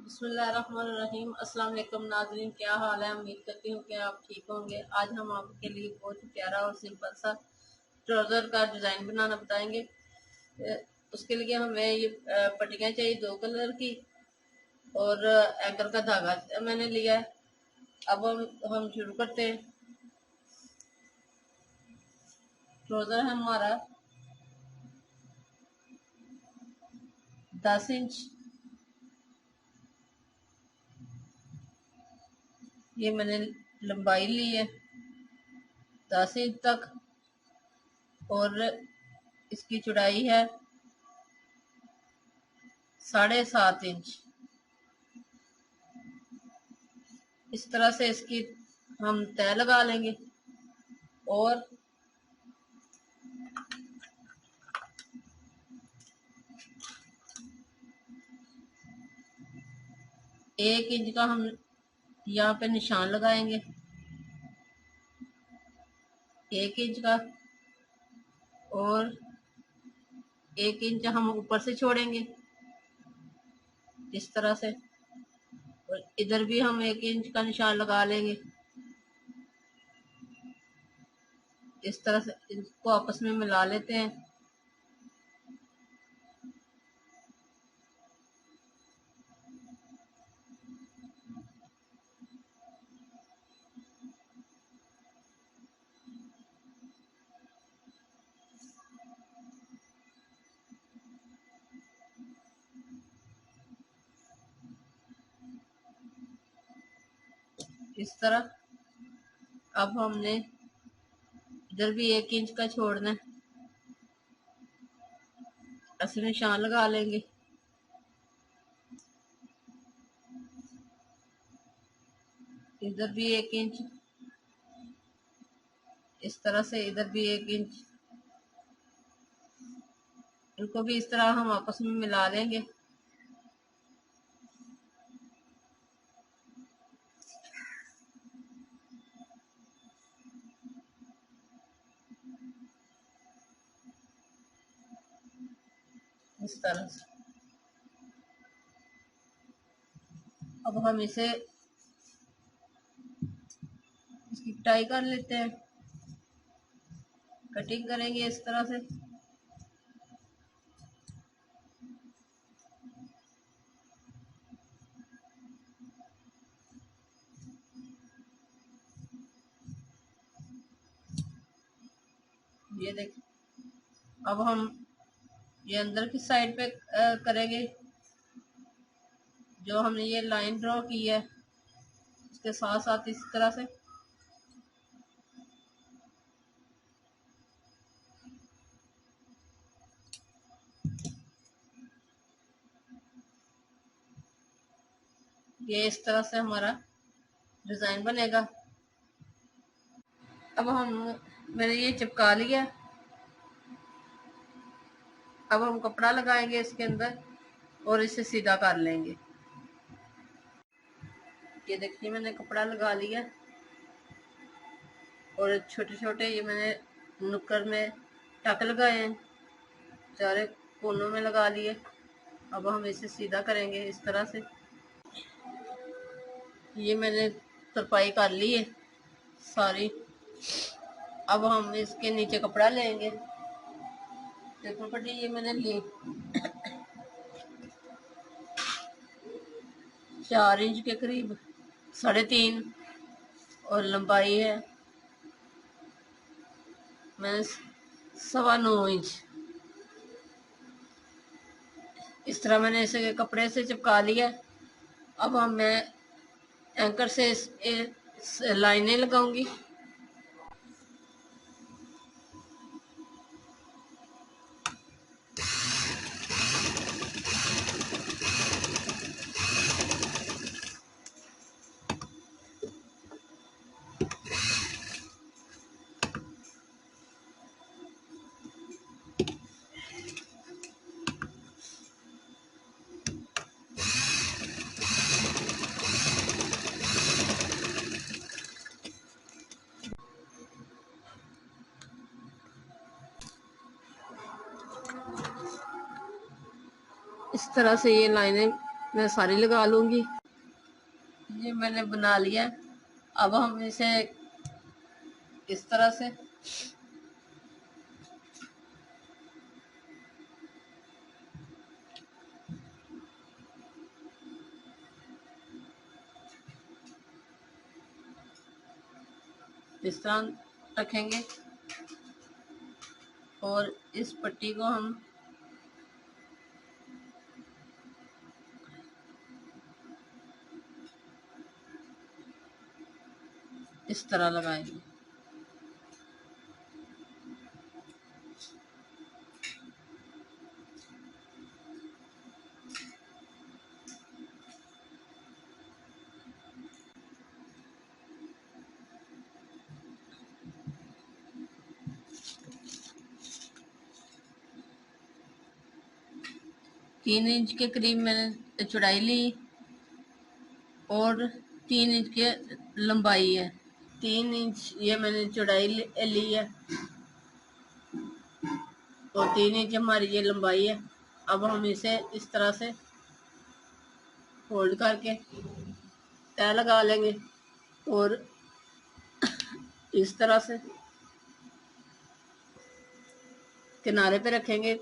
बिस्मिल्लाहिर्रहमानिर्रहीम। अस्सलाम वालेकुम नाज़रीन, क्या हाल है? उम्मीद करती हूँ कि आप ठीक होंगे। आज हम आपके लिए बहुत ही प्यारा और सिंपल सा ट्राउज़र का डिज़ाइन बनाना बताएंगे। उसके लिए हमें ये पट्टियाँ चाहिए 2 कलर की और एंकल का धागा मैंने लिया है। अब हम शुरू करते हैं। ट्राउज़र है हमारा 10 इंच। ये मैंने लंबाई ली है 10 इंच तक और इसकी चौड़ाई है 7.5 इंच। इस तरह से इसकी हम तय लगा लेंगे और 1 इंच का हम यहाँ पे निशान लगाएंगे, 1 इंच का, और 1 इंच हम ऊपर से छोड़ेंगे इस तरह से, और इधर भी हम 1 इंच का निशान लगा लेंगे। इस तरह से इसको आपस में मिला लेते हैं। इस तरह अब हमने इधर भी 1 इंच का छोड़ना है, ऐसे निशान लगा लेंगे। इधर भी 1 इंच, इस तरह से इधर भी 1 इंच। इनको भी इस तरह हम आपस में मिला लेंगे। इस तरह से अब हम इसे इसकी कटाई कर लेते हैं। कटिंग करेंगे इस तरह से। ये देखिए, अब हम ये अंदर की साइड पे करेंगे। जो हमने ये लाइन ड्रॉ की है उसके साथ साथ इस तरह से ये इस तरह से हमारा डिजाइन बनेगा। अब मैंने ये चिपका लिया। अब हम कपड़ा लगाएंगे इसके अंदर और इसे सीधा कर लेंगे। ये देखिए, मैंने कपड़ा लगा लिया और छोटे छोटे ये मैंने नुक्कड़ में टक लगाए हैं, चारे कोनों में लगा लिए। अब हम इसे सीधा करेंगे इस तरह से। ये मैंने तरपाई कर ली है सारी। अब हम इसके नीचे कपड़ा लेंगे। देखो पट्टी ये मैंने ली 4 इंच के करीब, 3.5, और लंबाई है मैंने 9.25 इंच। इस तरह मैंने इसे कपड़े से चिपका लिया। अब मैं एंकर से लाइनें लगाऊंगी। इस तरह से ये लाइनें मैं सारी लगा लूंगी। ये मैंने बना लिया। अब हम इसे इस तरह से इस तरह रखेंगे और इस पट्टी को हम इस तरह लगाएंगे। तीन इंच के करीब मैंने चौड़ाई ली और 3 इंच की लंबाई है। 3 इंच ये मैंने चौड़ाई ली है और 3 इंच हमारी ये लंबाई है। अब हम इसे इस तरह से फोल्ड करके तय लगा लेंगे और इस तरह से किनारे पे रखेंगे।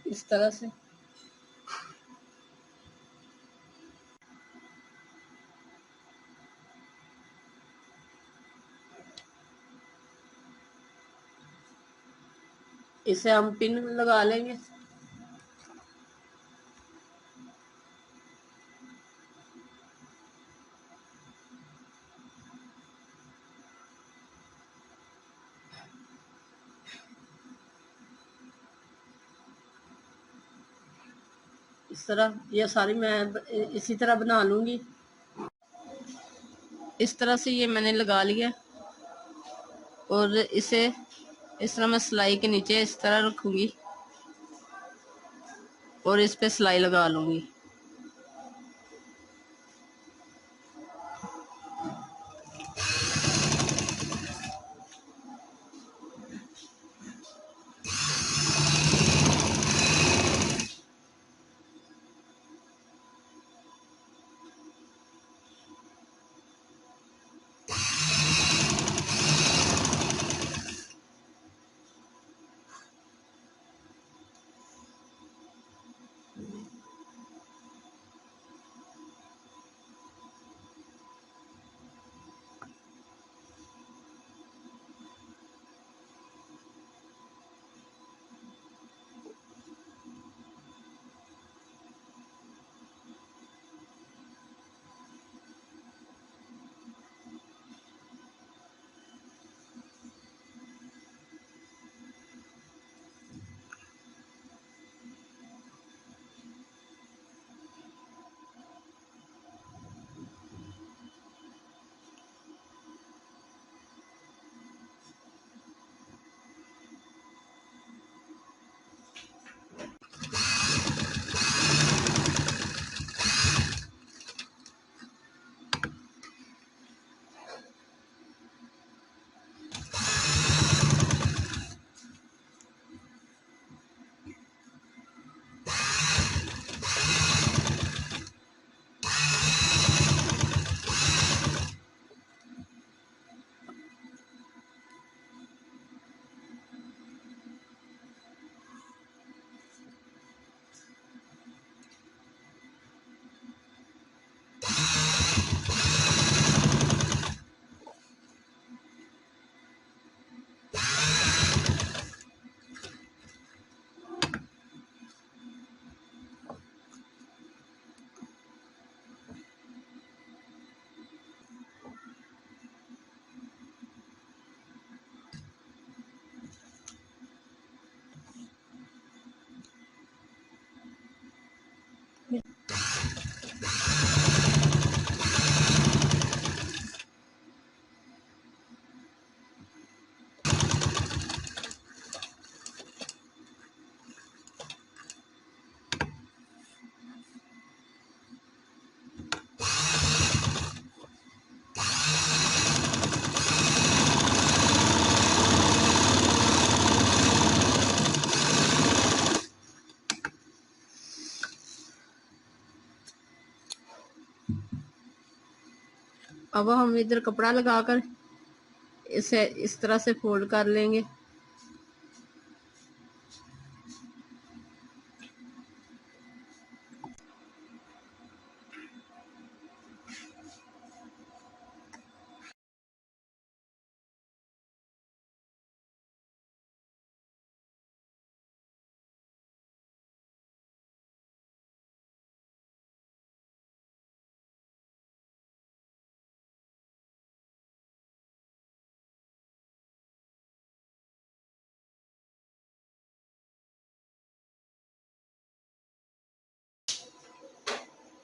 इस तरह से इसे हम पिन लगा लेंगे। इस तरह ये सारी मैं इसी तरह बना लूंगी। इस तरह से ये मैंने लगा लिया और इसे इस तरह मैं सिलाई के नीचे इस तरह रखूंगी और इस पे सिलाई लगा लूंगी। अब हम इधर कपड़ा लगाकर इसे इस तरह से फोल्ड कर लेंगे।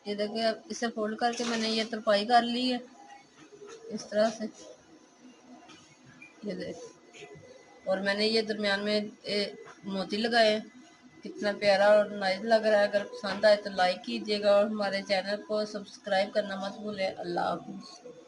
ये देखिए, अब इसे फोल्ड करके मैंने ये तरपाई कर ली है इस तरह से। ये देख, और मैंने ये दरमियान में मोती लगाए हैं। कितना प्यारा और नाइस लग रहा है। अगर पसंद आए तो लाइक कीजिएगा और हमारे चैनल को सब्सक्राइब करना मत भूलें। अल्लाह हाफिज़।